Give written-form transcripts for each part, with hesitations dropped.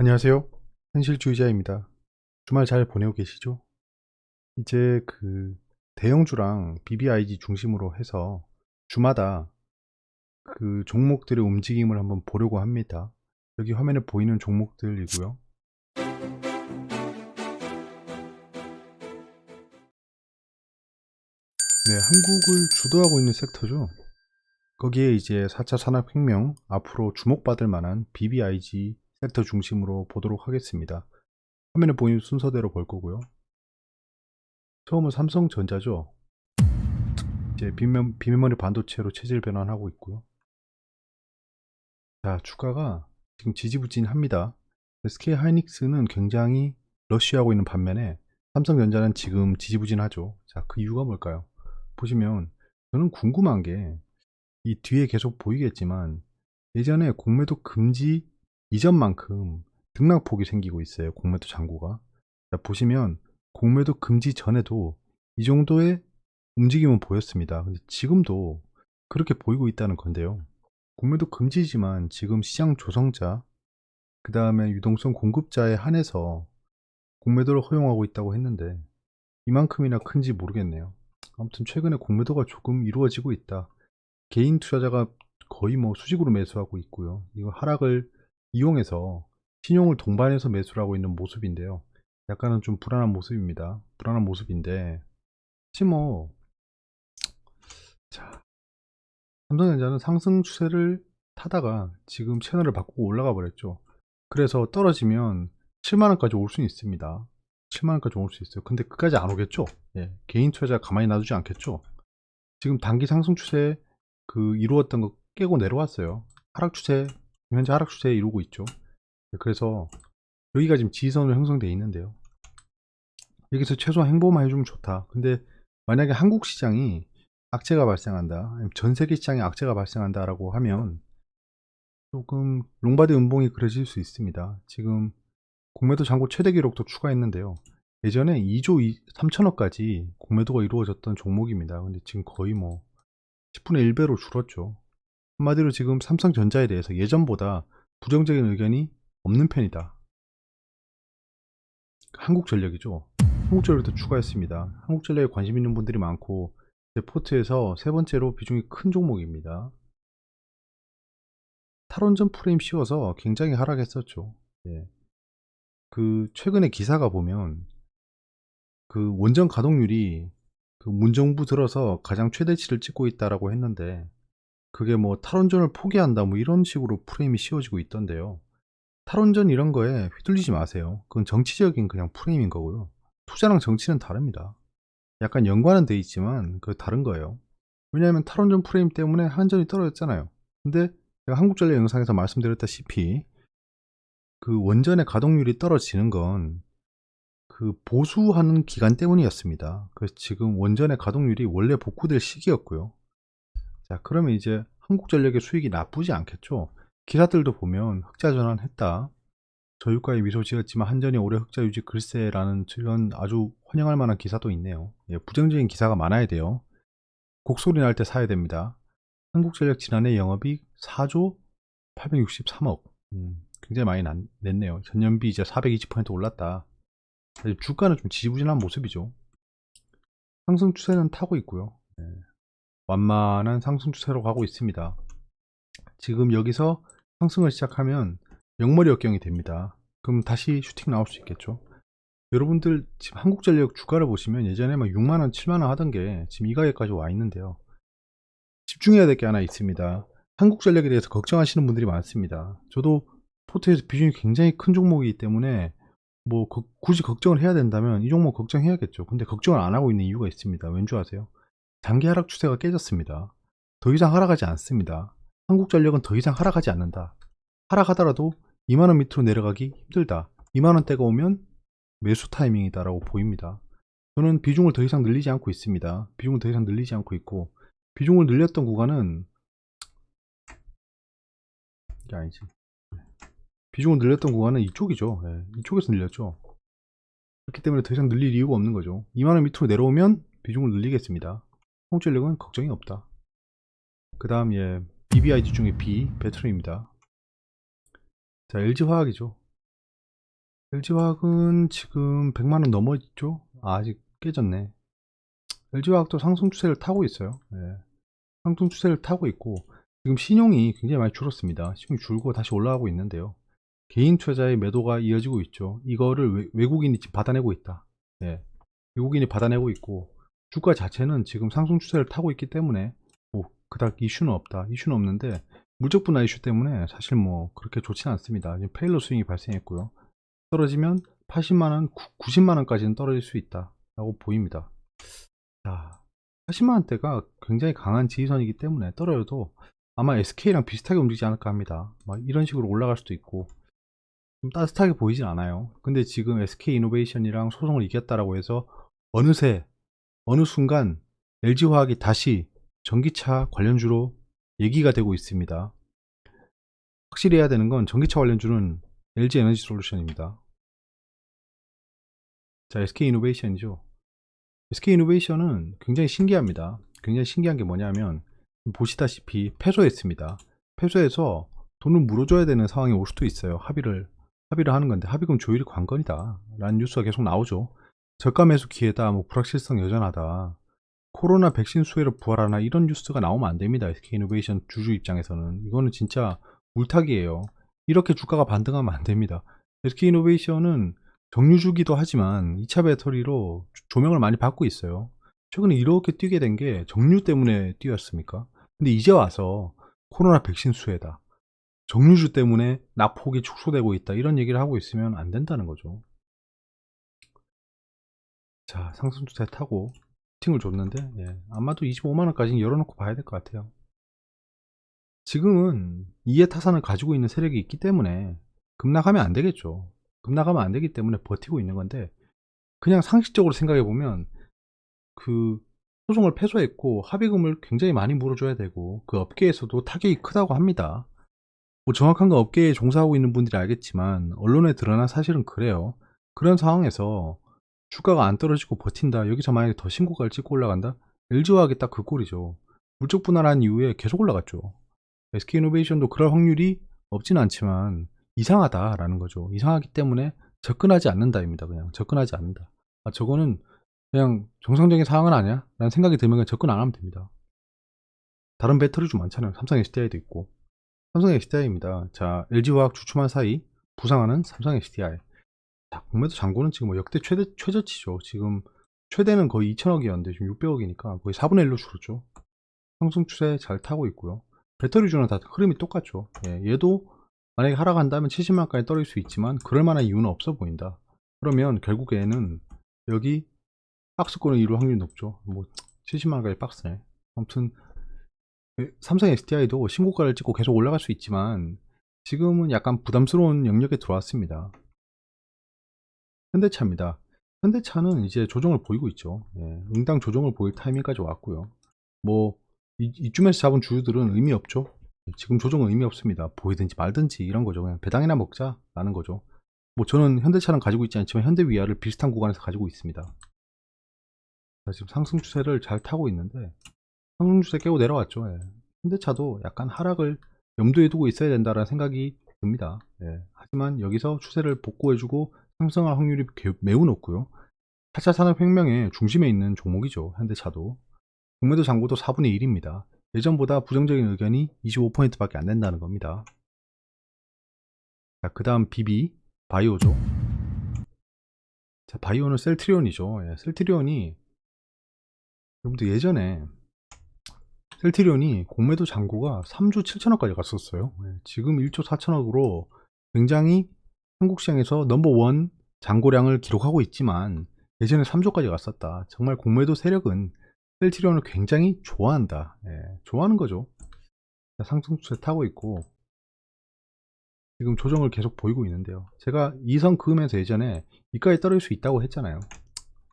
안녕하세요. 현실주의자입니다. 주말 잘 보내고 계시죠? 이제 대형주랑 BBIG 중심으로 해서 주마다 그 종목들의 움직임을 한번 보려고 합니다. 여기 화면에 보이는 종목들이고요. 네, 한국을 주도하고 있는 섹터죠. 거기에 이제 4차 산업혁명 앞으로 주목받을 만한 BBIG 섹터 중심으로 보도록 하겠습니다. 화면에 보이는 순서대로 볼 거고요. 처음은 삼성전자죠. 이제 비메모리 반도체로 체질 변환하고 있고요. 자, 주가가 지금 지지부진합니다. SK 하이닉스는 굉장히 러쉬하고 있는 반면에 삼성전자는 지금 지지부진하죠. 자, 그 이유가 뭘까요? 보시면 저는 궁금한 게 이 뒤에 계속 보이겠지만 예전에 공매도 금지 이전만큼 등락폭이 생기고 있어요. 공매도 잔고가. 자, 보시면 공매도 금지 전에도 이 정도의 움직임은 보였습니다. 근데 지금도 그렇게 보이고 있다는 건데요. 공매도 금지지만 지금 시장 조성자, 그 다음에 유동성 공급자에 한해서 공매도를 허용하고 있다고 했는데 이만큼이나 큰지 모르겠네요. 아무튼 최근에 공매도가 조금 이루어지고 있다. 개인 투자자가 거의 뭐 수직으로 매수하고 있고요. 이거 하락을 이용해서 신용을 동반해서 매수를 하고 있는 모습인데요. 약간은 좀 불안한 모습입니다. 불안한 모습인데 혹시 뭐 자, 삼성전자는 상승 추세를 타다가 지금 채널을 바꾸고 올라가 버렸죠. 그래서 떨어지면 7만원까지 올 수 있습니다. 7만원까지 올 수 있어요. 근데 끝까지 안 오겠죠? 예, 개인 투자자 가만히 놔두지 않겠죠? 지금 단기 상승 추세 이루었던 거 깨고 내려왔어요. 하락 추세, 현재 하락 추세에 이루고 있죠. 그래서 여기가 지금 지지선으로 형성되어 있는데요. 여기서 최소한 행보만 해주면 좋다. 근데 만약에 한국 시장이 악재가 발생한다, 아니면 전 세계 시장에 악재가 발생한다라고 하면 조금 롱바디 음봉이 그려질 수 있습니다. 지금 공매도 잔고 최대 기록도 추가했는데요. 예전에 2조 3천억까지 공매도가 이루어졌던 종목입니다. 근데 지금 거의 뭐 10분의 1배로 줄었죠. 한마디로 지금 삼성전자에 대해서 예전보다 부정적인 의견이 없는 편이다. 한국전력이죠. 한국전력도 추가했습니다. 한국전력에 관심 있는 분들이 많고 제 포트에서 세 번째로 비중이 큰 종목입니다. 탈원전 프레임 씌워서 굉장히 하락했었죠. 예. 최근에 기사가 보면 원전 가동률이 문정부 들어서 가장 최대치를 찍고 있다라고 했는데 그게 뭐 탈원전을 포기한다 뭐 이런 식으로 프레임이 씌워지고 있던데요. 탈원전 이런 거에 휘둘리지 마세요. 그건 정치적인 그냥 프레임인 거고요. 투자랑 정치는 다릅니다. 약간 연관은 돼 있지만 그 다른 거예요. 왜냐하면 탈원전 프레임 때문에 한전이 떨어졌잖아요. 근데 제가 한국전력 영상에서 말씀드렸다시피 원전의 가동률이 떨어지는 건 보수하는 기간 때문이었습니다. 그래서 지금 원전의 가동률이 원래 복구될 시기였고요. 자, 그러면 이제 한국전력의 수익이 나쁘지 않겠죠. 기사들도 보면 흑자 전환했다, 저유가에 미소 지었지만 한전이 올해 흑자 유지 글쎄라는 이런 아주 환영할 만한 기사도 있네요. 예, 부정적인 기사가 많아야 돼요. 곡소리 날 때 사야 됩니다. 한국전력 지난해 영업이익 4조 863억. 굉장히 많이 냈네요. 전년비 이제 420% 올랐다. 주가는 좀 지지부진한 모습이죠. 상승 추세는 타고 있고요. 예, 완만한 상승 추세로 가고 있습니다. 지금 여기서 상승을 시작하면 역머리 역경이 됩니다. 그럼 다시 슈팅 나올 수 있겠죠. 여러분들 지금 한국전력 주가를 보시면 예전에 막 6만원 7만원 하던 게 지금 이 가격까지 와 있는데요. 집중해야 될 게 하나 있습니다. 한국전력에 대해서 걱정하시는 분들이 많습니다. 저도 포트에서 비중이 굉장히 큰 종목이기 때문에 뭐 굳이 걱정을 해야 된다면 이 종목 걱정해야겠죠. 근데 걱정을 안 하고 있는 이유가 있습니다. 왠지 아세요? 장기 하락 추세가 깨졌습니다. 더 이상 하락하지 않습니다. 한국전력은 더 이상 하락하지 않는다. 하락하더라도 2만원 밑으로 내려가기 힘들다. 2만원대가 오면 매수 타이밍이다라고 보입니다. 저는 비중을 더 이상 늘리지 않고 있습니다. 비중을 더 이상 늘리지 않고 있고, 비중을 늘렸던 구간은 이게 아니지. 비중을 늘렸던 구간은 이쪽이죠. 예, 이쪽에서 늘렸죠. 그렇기 때문에 더 이상 늘릴 이유가 없는 거죠. 2만원 밑으로 내려오면 비중을 늘리겠습니다. 한국전력은 걱정이 없다. 그 다음 BBIG 중에 B, 배터리입니다. 자, LG화학이죠. LG화학은 지금 100만원 넘어있죠? 아직 깨졌네. LG화학도 상승 추세를 타고 있어요. 예. 상승 추세를 타고 있고, 지금 신용이 굉장히 많이 줄었습니다. 신용이 줄고 다시 올라가고 있는데요. 개인 투자자의 매도가 이어지고 있죠. 이거를 외국인이 지금 받아내고 있다. 예. 외국인이 받아내고 있고, 주가 자체는 지금 상승 추세를 타고 있기 때문에 뭐 그닥 이슈는 없다. 이슈는 없는데 물적 분할 이슈 때문에 사실 뭐 그렇게 좋지는 않습니다. 지금 페일러 스윙이 발생했고요. 떨어지면 80만원, 90만원까지는 떨어질 수 있다 라고 보입니다. 자, 80만원대가 굉장히 강한 지지선이기 때문에 떨어져도 아마 SK랑 비슷하게 움직이지 않을까 합니다. 막 이런 식으로 올라갈 수도 있고 좀 따뜻하게 보이진 않아요. 근데 지금 SK이노베이션이랑 소송을 이겼다라고 해서 어느새 어느 순간 LG화학이 다시 전기차 관련주로 얘기가 되고 있습니다. 확실히 해야 되는 건 전기차 관련주는 LG에너지솔루션입니다. 자, SK이노베이션이죠. SK이노베이션은 굉장히 신기합니다. 굉장히 신기한 게 뭐냐면 보시다시피 패소했습니다. 패소해서 돈을 물어줘야 되는 상황이 올 수도 있어요. 합의를 하는 건데 합의금 조율이 관건이다 라는 뉴스가 계속 나오죠. 저가 매수 기회다, 뭐 불확실성 여전하다, 코로나 백신 수혜로 부활하나, 이런 뉴스가 나오면 안 됩니다. SK이노베이션 주주 입장에서는 이거는 진짜 물타기예요. 이렇게 주가가 반등하면 안 됩니다. SK이노베이션은 정유주기도 하지만 2차 배터리로 조명을 많이 받고 있어요. 최근에 이렇게 뛰게 된 게 정유 때문에 뛰었습니까? 근데 이제 와서 코로나 백신 수혜다, 정유주 때문에 낙폭이 축소되고 있다, 이런 얘기를 하고 있으면 안 된다는 거죠. 자, 상승 추세 타고 팅을 줬는데, 예, 아마도 25만원까지는 열어놓고 봐야 될 것 같아요. 지금은 이해 타산을 가지고 있는 세력이 있기 때문에 급락하면 안 되겠죠. 급락하면 안 되기 때문에 버티고 있는 건데, 그냥 상식적으로 생각해 보면 그 소송을 패소했고 합의금을 굉장히 많이 물어줘야 되고 그 업계에서도 타격이 크다고 합니다. 뭐 정확한 건 업계에 종사하고 있는 분들이 알겠지만 언론에 드러난 사실은 그래요. 그런 상황에서 주가가 안 떨어지고 버틴다, 여기서 만약에 더 신고가를 찍고 올라간다, LG화학이 딱 그 꼴이죠. 물적 분할한 이후에 계속 올라갔죠. SK이노베이션도 그럴 확률이 없진 않지만 이상하다라는 거죠. 이상하기 때문에 접근하지 않는다입니다. 그냥 접근하지 않는다. 아, 저거는 그냥 정상적인 상황은 아니야 라는 생각이 들면 그냥 접근 안 하면 됩니다. 다른 배터리주 많잖아요. 삼성 SDI도 있고. 삼성 SDI입니다. 자, LG화학 주춤한 사이 부상하는 삼성 SDI. 자, 공매도 잔고는 지금 뭐 역대 최저치죠. 지금 최대는 거의 2천억이었는데 지금 600억이니까 거의 4분의 1로 줄었죠. 상승 추세 잘 타고 있고요. 배터리주는 다 흐름이 똑같죠. 예, 얘도 만약에 하락한다면 70만원까지 떨어질 수 있지만 그럴 만한 이유는 없어 보인다. 그러면 결국에는 여기 박스권을 이룰 확률이 높죠. 뭐 70만원까지 박스네. 아무튼 삼성 SDI도 신고가를 찍고 계속 올라갈 수 있지만 지금은 약간 부담스러운 영역에 들어왔습니다. 현대차입니다. 현대차는 이제 조정을 보이고 있죠. 예, 응당 조정을 보일 타이밍까지 왔고요. 뭐 이쯤에서 잡은 주주들은 의미 없죠. 지금 조정은 의미 없습니다. 보이든지 말든지 이런 거죠. 그냥 배당이나 먹자라는 거죠. 뭐 저는 현대차는 가지고 있지 않지만 현대위아를 비슷한 구간에서 가지고 있습니다. 자, 지금 상승 추세를 잘 타고 있는데 상승 추세 깨고 내려왔죠. 예. 현대차도 약간 하락을 염두에 두고 있어야 된다는 생각이 듭니다. 예. 하지만 여기서 추세를 복구해주고 상승할 확률이 매우 높고요. 4차 산업혁명의 중심에 있는 종목이죠. 현대차도. 공매도 잔고도 4분의 1입니다. 예전보다 부정적인 의견이 25%밖에 안 된다는 겁니다. 자, 그 다음 BB 바이오죠. 자, 바이오는 셀트리온이죠. 예, 셀트리온이 여러분들 예전에 셀트리온이 공매도 잔고가 3조 7천억까지 갔었어요. 예, 지금 1조 4천억으로 굉장히 한국 시장에서 넘버원 잔고량을 기록하고 있지만 예전에 3조까지 갔었다. 정말 공매도 세력은 셀트리온을 굉장히 좋아한다. 예, 좋아하는 거죠. 상승 추세 타고 있고 지금 조정을 계속 보이고 있는데요. 제가 이선 그으면서 예전에 이까지 떨어질 수 있다고 했잖아요.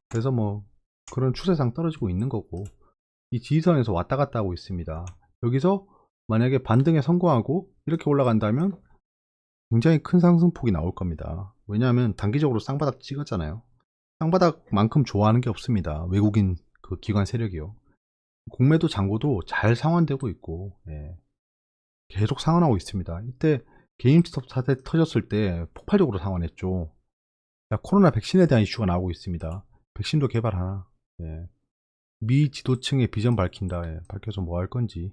그래서 뭐 그런 추세상 떨어지고 있는 거고 이 지지선에서 왔다 갔다 하고 있습니다. 여기서 만약에 반등에 성공하고 이렇게 올라간다면 굉장히 큰 상승폭이 나올 겁니다. 왜냐하면 단기적으로 쌍바닥 찍었잖아요. 쌍바닥만큼 좋아하는 게 없습니다. 외국인 그 기관 세력이요. 공매도 잔고도 잘 상환되고 있고, 예, 계속 상환하고 있습니다. 이때 게임스톱 사태 터졌을 때 폭발적으로 상환했죠. 자, 코로나 백신에 대한 이슈가 나오고 있습니다. 백신도 개발하나? 예. 미 지도층의 비전 밝힌다. 예. 밝혀서 뭐 할 건지.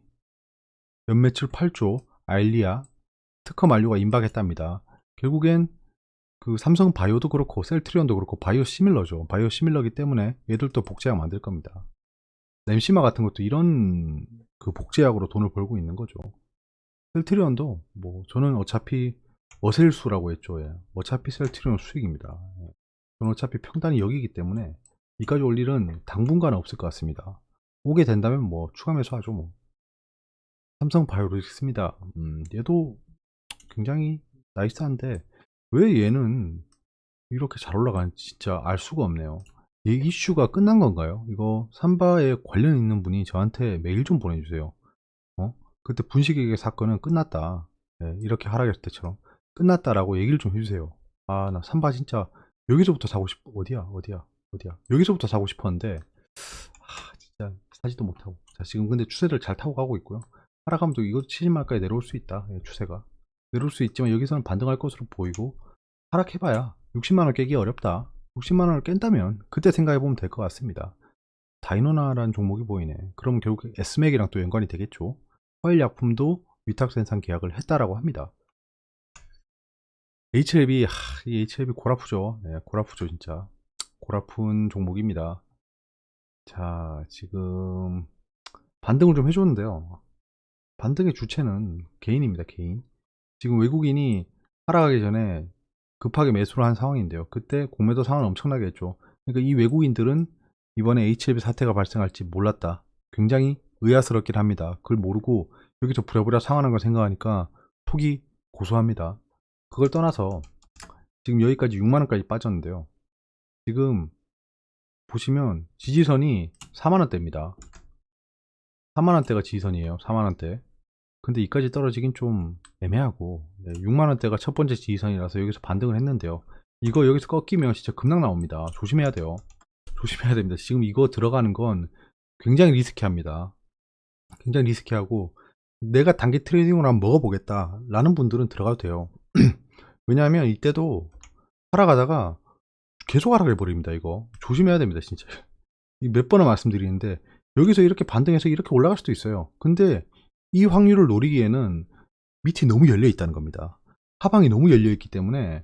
연매출 8조, 알리아, 특허 만료가 임박했답니다. 결국엔 그 삼성 바이오도 그렇고 셀트리온도 그렇고 바이오 시밀러죠. 바이오 시밀러기 때문에 얘들도 복제약 만들 겁니다. 램시마 같은 것도 이런 그 복제약으로 돈을 벌고 있는 거죠. 셀트리온도 뭐 저는 어차피 어셀수라고 했죠. 예. 어차피 셀트리온 수익입니다. 예. 저는 어차피 평단이 여기기 때문에 이까지 올 일은 당분간은 없을 것 같습니다. 오게 된다면 뭐 추가 매수하죠 뭐. 삼성 바이오로직스입니다. 얘도 굉장히 나이스한데 왜 얘는 이렇게 잘 올라가는지 진짜 알 수가 없네요. 이 이슈가 끝난 건가요? 이거 삼바에 관련 있는 분이 저한테 메일 좀 보내주세요. 그때 분식회계 사건은 끝났다. 네, 이렇게 하락했을 때처럼 끝났다라고 얘기를 좀 해주세요. 아, 나 삼바 진짜 여기서부터 사고 싶, 어디야? 여기서부터 사고 싶었는데, 진짜 사지도 못하고. 자, 지금 근데 추세를 잘 타고 가고 있고요. 하락하면 또 이거 70만까지 내려올 수 있다. 예, 추세가. 내려올 수 있지만 여기서는 반등할 것으로 보이고, 하락해봐야 60만원 깨기 어렵다. 60만원을 깬다면 그때 생각해보면 될 것 같습니다. 다이노나라는 종목이 보이네. 그럼 결국 S맥이랑 또 연관이 되겠죠. 화일약품도 위탁생산 계약을 했다라고 합니다. HLB, 이 HLB 골아프죠. 네, 골아프죠, 진짜. 골아픈 종목입니다. 자, 지금 반등을 좀 해줬는데요. 반등의 주체는 개인입니다, 개인. 지금 외국인이 하락하기 전에 급하게 매수를 한 상황인데요. 그때 공매도 상황은 엄청나게 했죠. 그러니까 이 외국인들은 이번에 HLB 사태가 발생할지 몰랐다. 굉장히 의아스럽긴 합니다. 그걸 모르고 여기서 부랴부랴 상하는 걸 생각하니까 속이 고소합니다. 그걸 떠나서 지금 여기까지 6만원까지 빠졌는데요. 지금 보시면 지지선이 4만원대입니다. 4만원대가 지지선이에요. 4만원대. 근데 이까지 떨어지긴 좀 애매하고 6만원대가 첫 번째 지지선이라서 여기서 반등을 했는데요. 이거 여기서 꺾이면 진짜 급락 나옵니다. 조심해야 돼요. 조심해야 됩니다. 지금 이거 들어가는 건 굉장히 리스키합니다. 굉장히 리스키하고 내가 단기 트레이딩으로 한번 먹어보겠다 라는 분들은 들어가도 돼요. 왜냐하면 이때도 하락하다가 계속 하락해 버립니다. 이거 조심해야 됩니다. 진짜 몇 번을 말씀드리는데 여기서 이렇게 반등해서 이렇게 올라갈 수도 있어요. 근데 이 확률을 노리기에는 밑이 너무 열려 있다는 겁니다. 하방이 너무 열려 있기 때문에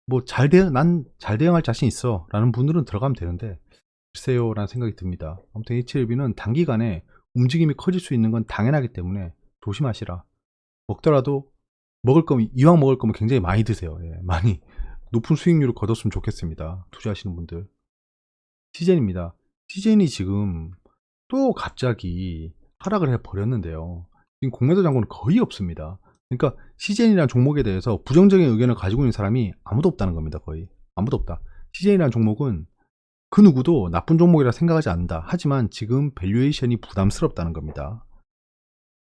뭐 난 잘 대응할 자신 있어 라는 분들은 들어가면 되는데 글쎄요 라는 생각이 듭니다. 아무튼 HLB는 단기간에 움직임이 커질 수 있는 건 당연하기 때문에 조심하시라. 먹더라도 이왕 먹을 거면 굉장히 많이 드세요. 예, 많이 높은 수익률을 거뒀으면 좋겠습니다. 투자하시는 분들. 시젠입니다. 시젠이 지금 또 갑자기 하락을 해버렸는데요. 지금 공매도 잔고는 거의 없습니다. 그러니까 시젠이라는 종목에 대해서 부정적인 의견을 가지고 있는 사람이 아무도 없다는 겁니다. 거의 아무도 없다. 시젠이라는 종목은 그 누구도 나쁜 종목이라 생각하지 않는다. 하지만 지금 밸류에이션이 부담스럽다는 겁니다.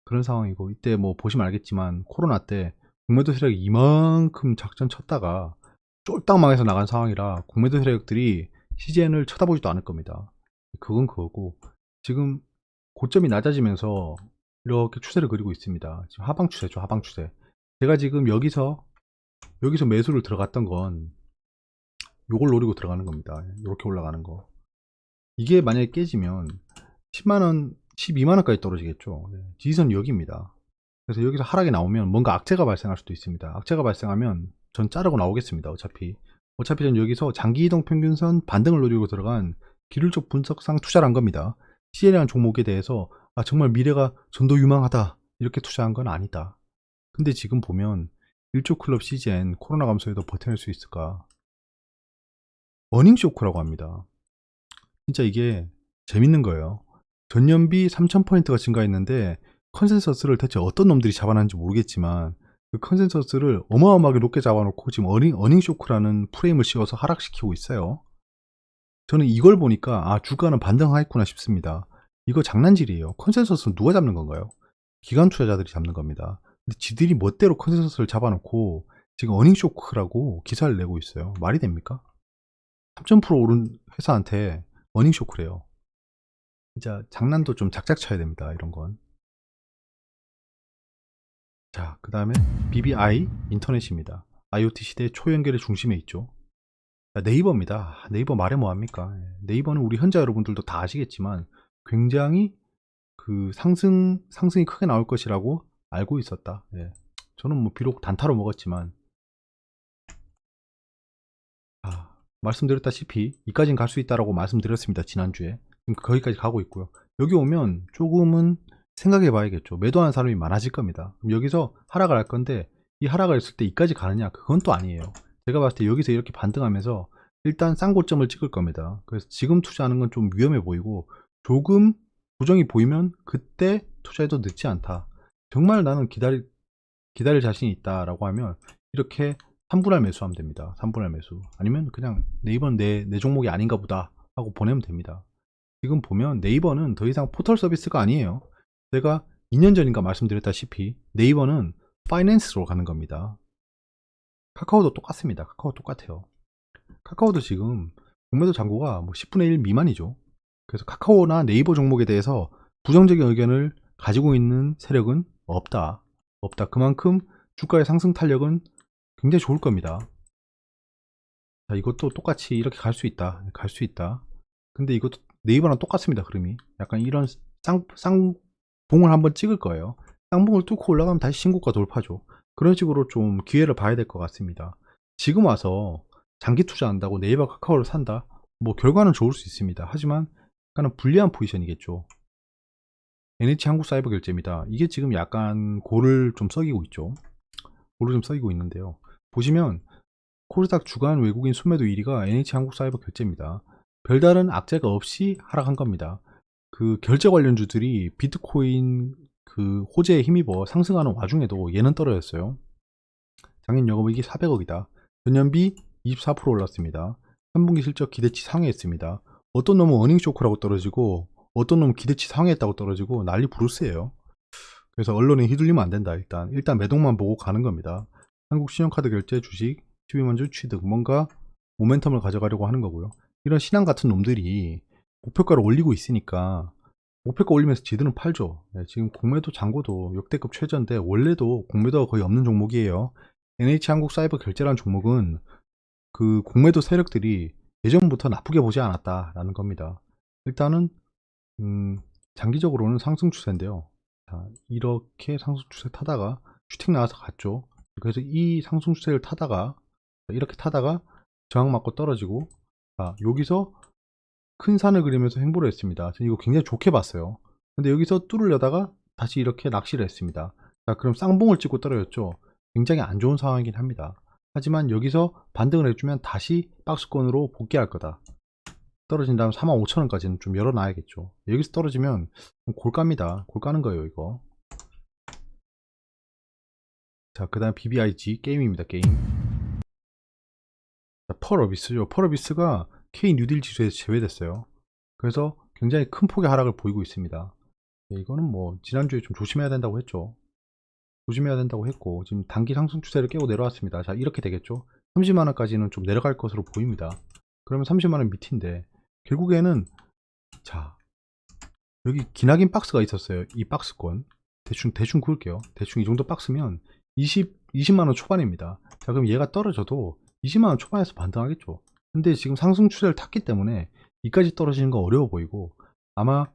그런 상황이고 이때 뭐 보시면 알겠지만 코로나 때 공매도 세력이 이만큼 작전 쳤다가 쫄딱 망해서 나간 상황이라 공매도 세력들이 시젠을 쳐다보지도 않을 겁니다. 그건 그거고 지금 고점이 낮아지면서 이렇게 추세를 그리고 있습니다. 지금 하방 추세죠, 하방 추세. 제가 지금 여기서 매수를 들어갔던 건 요걸 노리고 들어가는 겁니다. 이렇게 올라가는 거. 이게 만약에 깨지면 10만원, 12만원까지 떨어지겠죠. 지지선 여기입니다. 그래서 여기서 하락이 나오면 뭔가 악재가 발생할 수도 있습니다. 악재가 발생하면 전 자르고 나오겠습니다. 어차피 전 여기서 장기이동 평균선 반등을 노리고 들어간 기술적 분석상 투자를 한 겁니다. CL이라는 종목에 대해서 정말 미래가 전도 유망하다 이렇게 투자한 건 아니다. 근데 지금 보면 1조 클럽 CGN 코로나 감소에도 버텨낼 수 있을까? 어닝 쇼크라고 합니다. 진짜 이게 재밌는 거예요. 전년비 3000포인트가 증가했는데 컨센서스를 대체 어떤 놈들이 잡아놨는지 모르겠지만 그 컨센서스를 어마어마하게 높게 잡아놓고 지금 어닝 쇼크라는 프레임을 씌워서 하락시키고 있어요. 저는 이걸 보니까 주가는 반등하겠구나 싶습니다. 이거 장난질이에요. 컨센서스는 누가 잡는 건가요? 기관 투자자들이 잡는 겁니다. 근데 지들이 멋대로 컨센서스를 잡아놓고 지금 어닝 쇼크라고 기사를 내고 있어요. 말이 됩니까? 3000% 오른 회사한테 어닝 쇼크래요. 진짜 장난도 좀 작작 쳐야 됩니다. 이런 건. 자, 그 다음에 BBI 인터넷입니다. IoT 시대의 초연결의 중심에 있죠. 자, 네이버입니다. 네이버 말해 뭐합니까? 네이버는 우리 현자 여러분들도 다 아시겠지만 굉장히 그 상승이 크게 나올 것이라고 알고 있었다. 예. 저는 뭐 비록 단타로 먹었지만 말씀드렸다시피 이까지는 갈 수 있다라고 말씀드렸습니다. 지난주에. 지금 거기까지 가고 있고요. 여기 오면 조금은 생각해 봐야겠죠. 매도하는 사람이 많아질 겁니다. 그럼 여기서 하락을 할 건데 이 하락을 했을 때 이까지 가느냐? 그건 또 아니에요. 제가 봤을 때 여기서 이렇게 반등하면서 일단 싼 고점을 찍을 겁니다. 그래서 지금 투자하는 건 좀 위험해 보이고 조금 부정이 보이면 그때 투자해도 늦지 않다. 정말 나는 기다릴 자신이 있다라고 하면 이렇게 3분할 매수하면 됩니다. 3분할 매수. 아니면 그냥 네이버는 내 종목이 아닌가 보다 하고 보내면 됩니다. 지금 보면 네이버는 더 이상 포털 서비스가 아니에요. 제가 2년 전인가 말씀드렸다시피 네이버는 파이낸스로 가는 겁니다. 카카오도 똑같습니다. 카카오 똑같아요. 카카오도 지금 공매도 잔고가 뭐 10분의 1 미만이죠. 그래서 카카오나 네이버 종목에 대해서 부정적인 의견을 가지고 있는 세력은 없다. 그만큼 주가의 상승 탄력은 굉장히 좋을 겁니다. 자, 이것도 똑같이 이렇게 갈 수 있다. 근데 이것도 네이버랑 똑같습니다. 흐름이. 약간 이런 쌍봉을 한번 찍을 거예요. 쌍봉을 뚫고 올라가면 다시 신고가 돌파죠. 그런 식으로 좀 기회를 봐야 될 것 같습니다. 지금 와서 장기 투자한다고 네이버 카카오를 산다? 뭐 결과는 좋을 수 있습니다. 하지만 약간은 불리한 포지션이겠죠. NH 한국사이버결제입니다. 이게 지금 약간 골을 좀 썩이고 있죠. 골을 좀 썩이고 있는데요. 보시면 코스닥 주간 외국인 순매도 1위가 NH 한국사이버결제입니다. 별다른 악재가 없이 하락한 겁니다. 그 결제 관련주들이 비트코인 그 호재에 힘입어 상승하는 와중에도 얘는 떨어졌어요. 작년 영업이익이 400억이다. 전년비 24% 올랐습니다. 3분기 실적 기대치 상회했습니다. 어떤 놈은 어닝 쇼크라고 떨어지고 어떤 놈은 기대치 상회했다고 떨어지고 난리 부르스예요. 그래서 언론에 휘둘리면 안 된다. 일단 매동만 보고 가는 겁니다. 한국 신용카드 결제 주식 12만 주 취득, 뭔가 모멘텀을 가져가려고 하는 거고요. 이런 신앙 같은 놈들이 목표가를 올리고 있으니까 목표가 올리면서 지들은 팔죠. 네, 지금 공매도 잔고도 역대급 최저인데 원래도 공매도가 거의 없는 종목이에요. NH 한국 사이버 결제라는 종목은 그 공매도 세력들이 예전부터 나쁘게 보지 않았다라는 겁니다. 일단은 장기적으로는 상승 추세인데요. 자, 이렇게 상승 추세 타다가 슈팅 나와서 갔죠. 그래서 이 상승 추세를 타다가 이렇게 타다가 저항 맞고 떨어지고, 여기서 큰 산을 그리면서 횡보를 했습니다. 저는 이거 굉장히 좋게 봤어요. 근데 여기서 뚫으려다가 다시 이렇게 낚시를 했습니다. 자, 그럼 쌍봉을 찍고 떨어졌죠. 굉장히 안 좋은 상황이긴 합니다. 하지만 여기서 반등을 해주면 다시 박스권으로 복귀할 거다. 떨어진 다음 45,000원까지는 좀 열어놔야겠죠. 여기서 떨어지면 골갑니다. 골 까는 거예요, 이거. 자, 그 다음 BBIG 게임입니다. 게임. 자, 펄어비스죠. 펄어비스가 K 뉴딜 지수에서 제외됐어요. 그래서 굉장히 큰 폭의 하락을 보이고 있습니다. 이거는 뭐 지난주에 좀 조심해야 된다고 했죠. 조심해야 된다고 했고 지금 단기 상승 추세를 깨고 내려왔습니다. 자, 이렇게 되겠죠. 30만원까지는 좀 내려갈 것으로 보입니다. 그러면 30만원 밑인데 결국에는, 자, 여기 기나긴 박스가 있었어요. 이 박스권 대충 그을게요. 대충 이 정도 박스면 20만원 초반입니다. 자, 그럼 얘가 떨어져도 20만원 초반에서 반등하겠죠. 근데 지금 상승 추세를 탔기 때문에 이까지 떨어지는 건 어려워 보이고 아마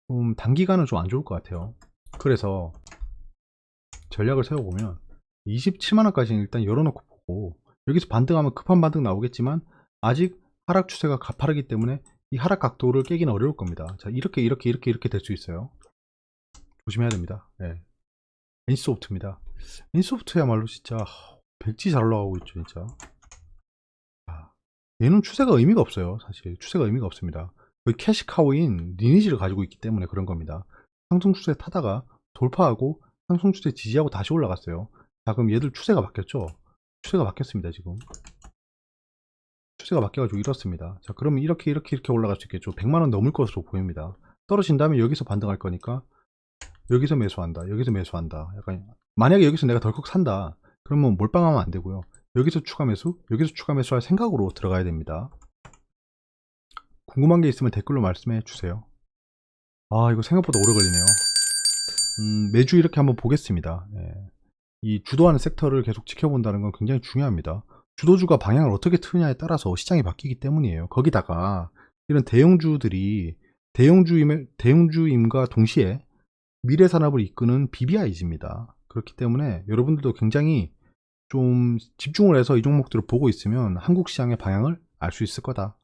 좀 단기간은 좀 안 좋을 것 같아요. 그래서 전략을 세워보면 27만원까지는 일단 열어놓고 보고 여기서 반등하면 급한 반등 나오겠지만 아직 하락 추세가 가파르기 때문에 이 하락 각도를 깨기는 어려울 겁니다. 자, 이렇게 될 수 있어요. 조심해야 됩니다. 네. NC소프트입니다. NC소프트야말로 진짜 백지 잘 올라가고 있죠, 진짜. 얘는 추세가 의미가 없어요. 사실 추세가 의미가 없습니다. 거의 캐시카우인 리니지를 가지고 있기 때문에 그런 겁니다. 상승 추세 타다가 돌파하고 상승 추세 지지하고 다시 올라갔어요. 자, 그럼 얘들 추세가 바뀌었죠. 추세가 바뀌었습니다. 지금 추세가 바뀌어가지고 이렇습니다. 자, 그러면 이렇게 올라갈 수 있겠죠. 100만원 넘을 것으로 보입니다. 떨어진 다음에 여기서 반등할 거니까 여기서 매수한다, 약간 만약에 여기서 내가 덜컥 산다 그러면 몰빵하면 안 되고요. 여기서 추가 매수, 할 생각으로 들어가야 됩니다. 궁금한 게 있으면 댓글로 말씀해 주세요. 이거 생각보다 오래 걸리네요. 매주 이렇게 한번 보겠습니다. 이 주도하는 섹터를 계속 지켜본다는 건 굉장히 중요합니다. 주도주가 방향을 어떻게 트느냐에 따라서 시장이 바뀌기 때문이에요. 거기다가 이런 대형주들이 대형주임과 동시에 미래 산업을 이끄는 BBIG입니다. 그렇기 때문에 여러분들도 굉장히 좀 집중을 해서 이 종목들을 보고 있으면 한국 시장의 방향을 알 수 있을 거다.